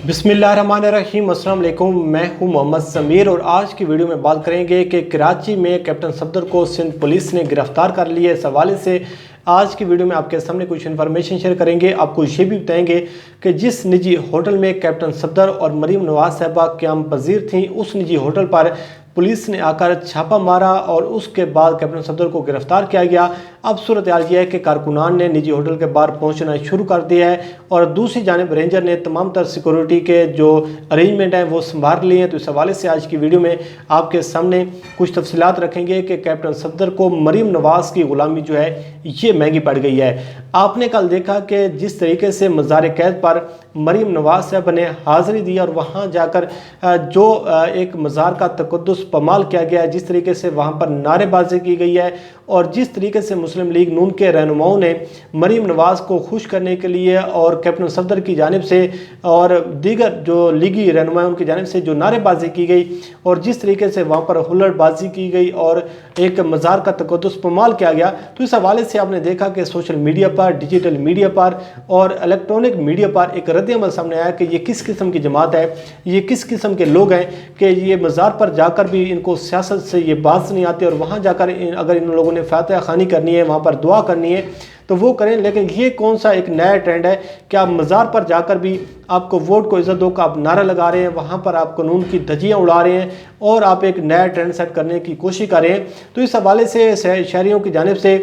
बिस्मिल्लाहिर्रहमानिर्रहीम। अस्सलाम वालेकुम। मैं हूं मोहम्मद समीर और आज की वीडियो में बात करेंगे कि कराची में कैप्टन सफदर को सिंध पुलिस ने गिरफ्तार कर लिया है। इस हवाले से आज की वीडियो में आपके सामने कुछ इन्फॉर्मेशन शेयर करेंगे। आपको ये भी बताएंगे कि जिस निजी होटल में कैप्टन सफदर और मरीम नवाज साहबा क़याम पजीर थी, उस निजी होटल पर पुलिस ने आकर छापा मारा और उसके बाद कैप्टन सफदर को गिरफ्तार किया गया। अब सूरत हाल यह है कि कारकुनान ने निजी होटल के बाहर पहुंचना शुरू कर दिया है और दूसरी जानिब रेंजर ने तमाम तर सिक्योरिटी के जो अरेंजमेंट हैं वो संभाल लिए हैं। तो इस हवाले से आज की वीडियो में आपके सामने कुछ तफसीलात रखेंगे कि कैप्टन सफदर को मरीम नवाज की ग़ुलामी जो है ये महंगी पड़ गई है। आपने कल देखा कि जिस तरीके से मज़ार कैद पर मरीम नवाज साहब ने हाज़िरी दी और वहाँ जाकर जो एक मज़ार का तक़द्दुस पमाल किया गया है, जिस तरीके से वहाँ पर नारेबाजी की गई है और जिस तरीके से मुस्लिम लीग नून के रहनुमाओं ने मरीम नवाज को खुश करने के लिए और कैप्टन सफदर की जानिब से और दीगर जो लीगी रहनुमा उनकी जानिब से जो नारेबाजी की गई और जिस तरीके से वहाँ पर हुल्लड़बाजी की गई और एक मज़ार का तक़द्दुस पमाल किया गया, तो इस हवाले से आपने देखा कि सोशल मीडिया पर, डिजिटल मीडिया पर और इलेक्ट्रॉनिक मीडिया पर एक रद्द-ए-अमल सामने आया कि ये किस किस्म की जमात है, ये किस किस्म के लोग हैं कि ये मज़ार पर जाकर भी इनको सियासत से ये बात नहीं आती और वहाँ जाकर अगर इन लोगों ने फातिहा ख़ानी करनी है, वहाँ पर दुआ करनी है तो वो करें। लेकिन ये कौन सा एक नया ट्रेंड है कि आप मज़ार पर जाकर भी आपको वोट को इज़्ज़त दो का आप नारा लगा रहे हैं, वहाँ पर आप कानून की धज्जियाँ उड़ा रहे हैं और आप एक नया ट्रेंड सेट करने की कोशिश कर रहे हैं। तो इस हवाले से शहरियों की जानिब से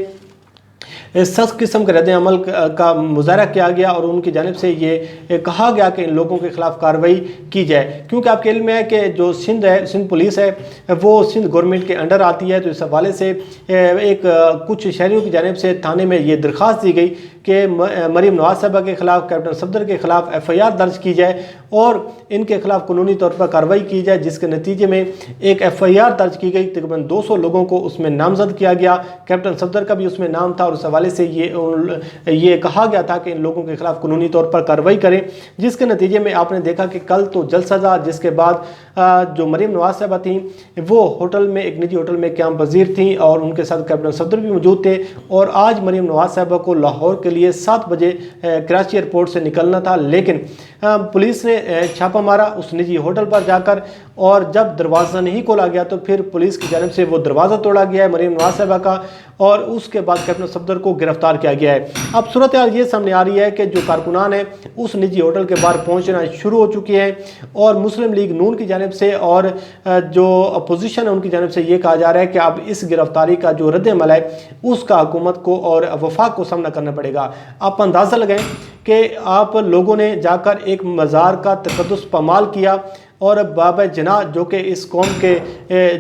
सख्त किस्म के रद्द अमल का मुजाहरा किया गया और उनकी जानिब से ये कहा गया कि इन लोगों के ख़िलाफ़ कार्रवाई की जाए, क्योंकि आपके इल्म में है कि जो सिंध पुलिस है वो सिंध गवर्नमेंट के अंडर आती है। तो इस हवाले से एक कुछ शहरियों की जानिब से थाने में ये दरख्वास्त दी गई कि मरीम नवाज साहबा के ख़िलाफ़, कैप्टन सफदर के ख़िलाफ़ FIR दर्ज की जाए और इनके ख़िलाफ़ कानूनी तौर पर कार्रवाई की जाए, जिसके नतीजे में एक FIR दर्ज की गई। तकरीबन 200 लोगों को उसमें नामजद किया गया, कैप्टन सफदर का भी उसमें नाम था और उस हवाले से ये कहा गया था कि इन लोगों के ख़िलाफ़ कानूनी तौर पर कार्रवाई करें, जिसके नतीजे में आपने देखा कि कल तो जलसा था, जिसके बाद जो मरीम नवाज साहबा थी वो होटल में, एक निजी होटल में क़याम पजीर थी और उनके साथ कैप्टन सफदर भी मौजूद थे और आज मरीम नवाज साहबा को लाहौर के लिए 7 बजे कराची एयरपोर्ट से निकलना था, लेकिन पुलिस ने छापा मारा उस निजी होटल पर जाकर और जब दरवाज़ा नहीं खोला गया तो फिर पुलिस की जानिब से वो दरवाज़ा तोड़ा गया है मरीम नवाज साहबा का और उसके बाद कैप्टन सफदर को गिरफ्तार किया गया है। अब सूरत हाल ये सामने आ रही है कि जो कारकुनान है उस निजी होटल के बाहर पहुंचना शुरू हो चुकी हैं और मुस्लिम लीग नून की जानिब से और जो अपोजिशन है उनकी जानिब से ये कहा जा रहा है कि अब इस गिरफ्तारी का जो रद्द-ए-अमल है उसका हुकूमत को और वफाक को सामना करना पड़ेगा। आप अंदाज़ा लगाएं कि आप लोगों ने जाकर एक मज़ार का तक़द्दुस पमाल किया और बाबा जना जो कि इस कौम के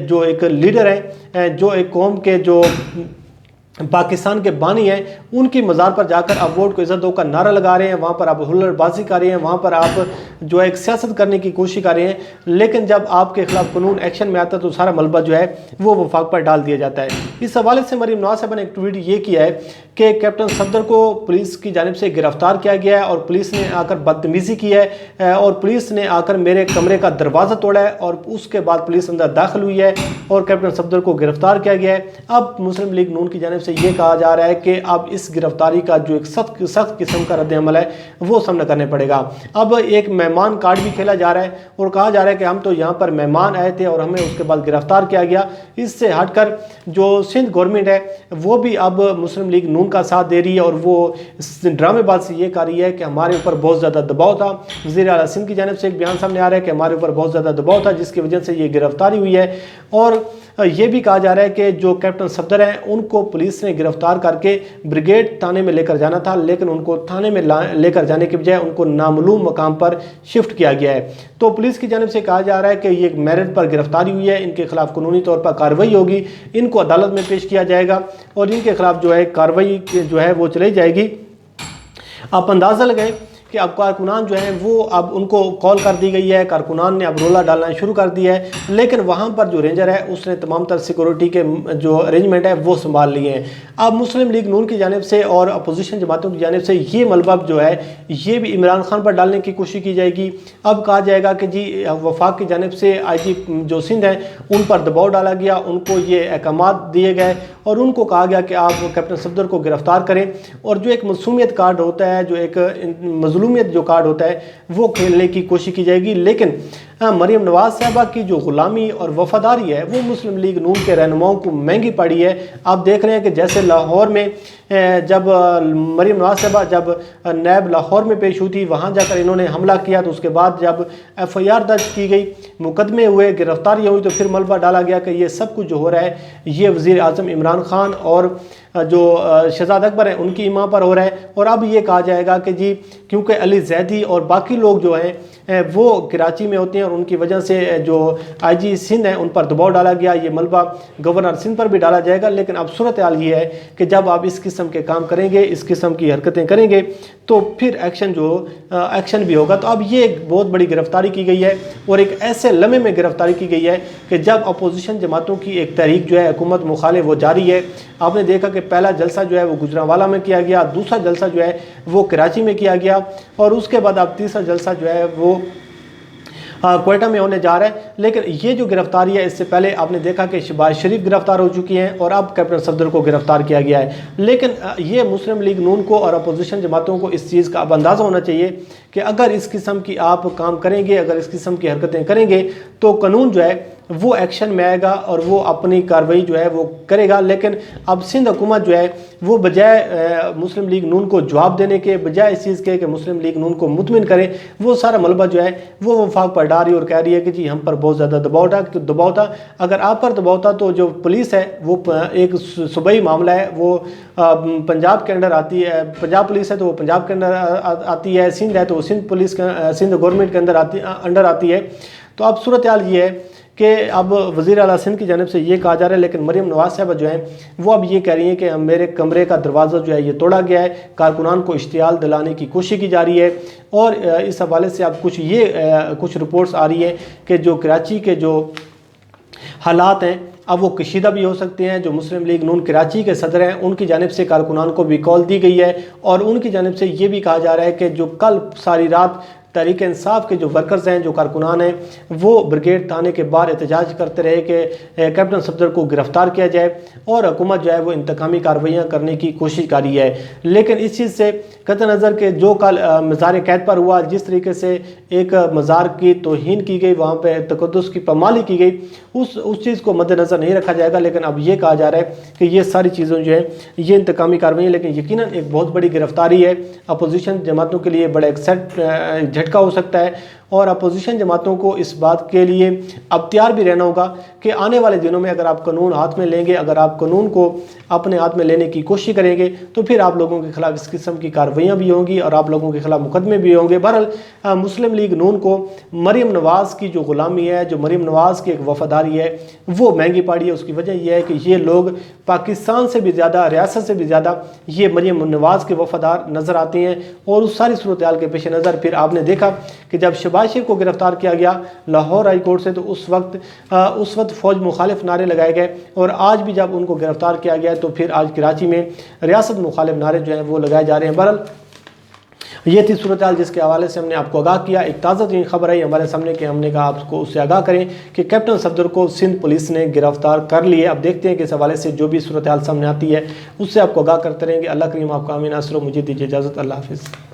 जो एक लीडर हैं, जो एक कौम के जो पाकिस्तान के बानी हैं, उनकी मज़ार पर जाकर आप वोट को इज़्ज़त दो का नारा लगा रहे हैं, वहाँ पर आप हुल्लड़बाजी कर रहे हैं, वहाँ पर आप जो है एक सियासत करने की कोशिश कर रहे हैं। लेकिन जब आपके खिलाफ कानून एक्शन में आता है तो सारा मलबा जो है वो वफाक पर डाल दिया जाता है। इस हवाले से मरीम नवाज साहब ने एक ट्वीट ये किया है कि कैप्टन सफदर को पुलिस की जानिब से गिरफ्तार किया गया है और पुलिस ने आकर बदतमीज़ी की है और पुलिस ने आकर मेरे कमरे का दरवाज़ा तोड़ा है और उसके बाद पुलिस अंदर दाखिल हुई है और कैप्टन सफदर को गिरफ्तार किया गया है। अब मुस्लिम लीग नून की जानिब से ये कहा जा रहा है कि अब इस गिरफ्तारी का जो एक सख्त किस्म का रद्द-ए-अमल है वो सामना करने पड़ेगा। अब एक मेहमान कार्ड भी खेला जा रहा है और कहा जा रहा है कि हम तो यहाँ पर मेहमान आए थे और हमें उसके बाद गिरफ्तार किया गया। इससे हटकर जो सिंध गवर्नमेंट है वो भी अब मुस्लिम लीग नून का साथ दे रही है और वो ड्रामेबाजी ये कर रही है कि हमारे ऊपर बहुत ज़्यादा दबाव था। वज़ीर आला सिंध की जानिब से एक बयान सामने आ रहा है कि हमारे ऊपर बहुत ज़्यादा दबाव था जिसकी वजह से ये गिरफ्तारी हुई है और ये भी कहा जा रहा है कि जो कैप्टन सफदर हैं उनको पुलिस ने गिरफ्तार करके ब्रिगेड थाने में लेकर जाना था, लेकिन उनको थाने में लेकर जाने के बजाय उनको नामालूम मकाम पर शिफ्ट किया गया है। तो पुलिस की जानिब से कहा जा रहा है कि ये मेरिट पर गिरफ्तारी हुई है, इनके खिलाफ कानूनी तौर पर कार्रवाई होगी, इनको अदालत में पेश किया जाएगा और इनके खिलाफ जो है कार्रवाई जो है वो चलाई जाएगी। आप अंदाज़ा लगाएं कि अब कारकुनान जो हैं वो अब उनको कॉल कर दी गई है, कारकुनान ने अब रोला डालना शुरू कर दिया है, लेकिन वहाँ पर जो रेंजर है उसने तमाम तर सिक्योरिटी के जो अरेंजमेंट है वो संभाल लिए हैं। अब मुस्लिम लीग नून की जानिब से और अपोजिशन जमातों की जानिब से ये मलबा जो है ये भी इमरान खान पर डालने की कोशिश की जाएगी। अब कहा जाएगा कि जी वफाक की जानिब से IG जो सिंध है उन पर दबाव डाला गया, उनको ये अहकामात दिए गए اور ان کو کہا گیا کہ آپ کیپٹن صفدر کو گرفتار کریں اور جو ایک معصومیت کارڈ ہوتا ہے، جو ایک مظلومیت جو کارڈ ہوتا ہے وہ کھیلنے کی کوشش کی جائے گی۔ لیکن مریم نواز صاحبہ کی جو غلامی اور وفاداری ہے وہ مسلم لیگ نون کے رہنماؤں کو مہنگی پڑی ہے۔ آپ دیکھ رہے ہیں کہ جیسے لاہور میں جب مریم نواز صاحبہ جب نیب لاہور میں پیش ہوئی تھی، وہاں جا کر انہوں نے حملہ کیا، تو اس کے بعد جب FIR درج کی گئی، مقدمے ہوئے، گرفتاریاں ہوئی، تو پھر ملبہ ڈالا گیا کہ یہ سب کچھ جو ہو رہا ہے یہ وزیر اعظم عمران خان اور جو شہزاد اکبر ہیں ان کی ایما پر ہو رہا ہے۔ اور اب یہ کہا جائے گا کہ جی کیونکہ علی زیدی اور باقی لوگ جو ہیں وہ کراچی میں ہوتے ہیں اور ان کی وجہ سے جو IG سندھ ہیں ان پر دباؤ ڈالا گیا، یہ ملبہ گورنر سندھ پر بھی ڈالا جائے گا۔ لیکن اب صورتحال یہ ہے کہ جب آپ اس قسم کے کام کریں گے، اس قسم کی حرکتیں کریں گے تو پھر ایکشن بھی ہوگا۔ تو اب یہ ایک بہت بڑی گرفتاری کی گئی ہے اور ایک ایسے لمحے میں گرفتاری کی گئی ہے کہ جب اپوزیشن جماعتوں کی ایک تحریک جو ہے حکومت مخالف وہ جاری ہے۔ آپ نے دیکھا کہ پہلا جلسہ جو ہے وہ گجرانوالہ میں کیا گیا، دوسرا جلسہ جو ہے وہ کراچی میں کیا گیا اور اس کے بعد اب تیسرا جلسہ جو ہے وہ کوئٹہ میں ہونے جا رہا ہے۔ لیکن یہ جو گرفتاری ہے، اس سے پہلے آپ نے دیکھا کہ شہباز شریف گرفتار ہو چکی ہیں اور اب کیپٹن صفدر کو گرفتار کیا گیا ہے۔ لیکن یہ مسلم لیگ نون کو اور اپوزیشن جماعتوں کو اس چیز کا اب اندازہ ہونا چاہیے کہ اگر اس قسم کی آپ کام کریں گے، اگر اس قسم کی حرکتیں کریں گے تو قانون جو ہے وہ ایکشن میں آئے گا اور وہ اپنی کارروائی جو ہے وہ کرے گا۔ لیکن اب سندھ حکومت جو ہے وہ بجائے مسلم لیگ نون کو جواب دینے کے، بجائے اس چیز کے کہ مسلم لیگ نون کو مطمئن کرے، وہ سارا ملبہ جو ہے وہ وفاق پر ڈال رہی ہے اور کہہ رہی ہے کہ جی ہم پر بہت زیادہ دباؤ تھا۔ اگر آپ پر دباؤ تھا تو جو پولیس ہے وہ ایک صوبائی معاملہ ہے، وہ پنجاب کے انڈر آتی ہے، پنجاب پولیس ہے تو وہ پنجاب کے انڈر آتی ہے، سندھ ہے تو وہ سندھ گورنمنٹ کے انڈر آتی ہے۔ تو اب صورتحال یہ ہے کہ اب وزیر اعلیٰ سندھ کی جانب سے یہ کہا جا رہا ہے، لیکن مریم نواز صاحبہ جو ہیں وہ اب یہ کہہ رہی ہیں کہ میرے کمرے کا دروازہ جو ہے یہ توڑا گیا ہے، کارکنان کو اشتعال دلانے کی کوشش کی جا رہی ہے۔ اور اس حوالے سے اب کچھ رپورٹس آ رہی ہیں کہ جو کراچی کے جو حالات ہیں اب وہ کشیدہ بھی ہو سکتے ہیں۔ جو مسلم لیگ نون کراچی کے صدر ہیں ان کی جانب سے کارکنان کو بھی کال دی گئی ہے اور ان کی جانب سے یہ بھی کہا جا رہا ہے کہ جو کل ساری رات تحریک انصاف کے جو ورکرز ہیں، جو کارکنان ہیں، وہ بریگیڈ تھانے کے باہر احتجاج کرتے رہے کہ کیپٹن صفدر کو گرفتار کیا جائے اور حکومت جو ہے وہ انتقامی کارروائیاں کرنے کی کوشش کر رہی ہے۔ لیکن اس چیز سے قطع نظر کہ جو کل مزار قید پر ہوا، جس طریقے سے ایک مزار کی توہین کی گئی، وہاں پہ تقدس کی پامالی کی گئی، اس چیز کو مد نظر نہیں رکھا جائے گا۔ لیکن اب یہ کہا جا رہا ہے کہ یہ ساری چیزیں جو ہیں یہ انتقامی کارروائیاں، لیکن یقیناً ایک بہت بڑی گرفتاری ہے، اپوزیشن جماعتوں کے لیے بڑا ایک جھٹکا ہو سکتا ہے اور اپوزیشن جماعتوں کو اس بات کے لیے اب تیار بھی رہنا ہوگا کہ آنے والے دنوں میں اگر آپ قانون ہاتھ میں لیں گے، اگر آپ قانون کو اپنے ہاتھ میں لینے کی کوشش کریں گے تو پھر آپ لوگوں کے خلاف اس قسم کی کارروائیاں بھی ہوں گی اور آپ لوگوں کے خلاف مقدمے بھی ہوں گے۔ بہرحال مسلم لیگ نون کو مریم نواز کی جو غلامی ہے، جو مریم نواز کی ایک وفاداری ہے، وہ مہنگی پڑی ہے۔ اس کی وجہ یہ ہے کہ یہ لوگ پاکستان سے بھی زیادہ، ریاست سے بھی زیادہ یہ مریم نواز کے وفادار نظر آتے ہیں۔ اور اس ساری صورتحال کے پیش نظر پھر آپ نے دیکھا کہ جب شہباز شریف کو گرفتار کیا گیا لاہور ہائی کورٹ سے، تو اس وقت فوج مخالف نعرے لگائے گئے اور آج بھی جب ان کو گرفتار کیا گیا تو پھر آج کراچی میں ریاست مخالف نعرے جو ہیں وہ لگائے جا رہے ہیں۔ بہرحال یہ تھی صورتحال جس کے حوالے سے ہم نے آپ کو آگاہ کیا۔ ایک تازہ ترین خبر ہے ہمارے سامنے کہ ہم نے کہا آپ کو اس سے آگاہ کریں کہ کیپٹن صفدر کو سندھ پولیس نے گرفتار کر لیے۔ اب دیکھتے ہیں کہ اس حوالے سے جو بھی صورتحال سامنے آتی ہے اس سے آپ کو آگاہ کرتے رہیں گے۔ اللہ کریم آپ کو آمین، ناصر و مجید دیجیے اجازت۔ اللہ حافظ۔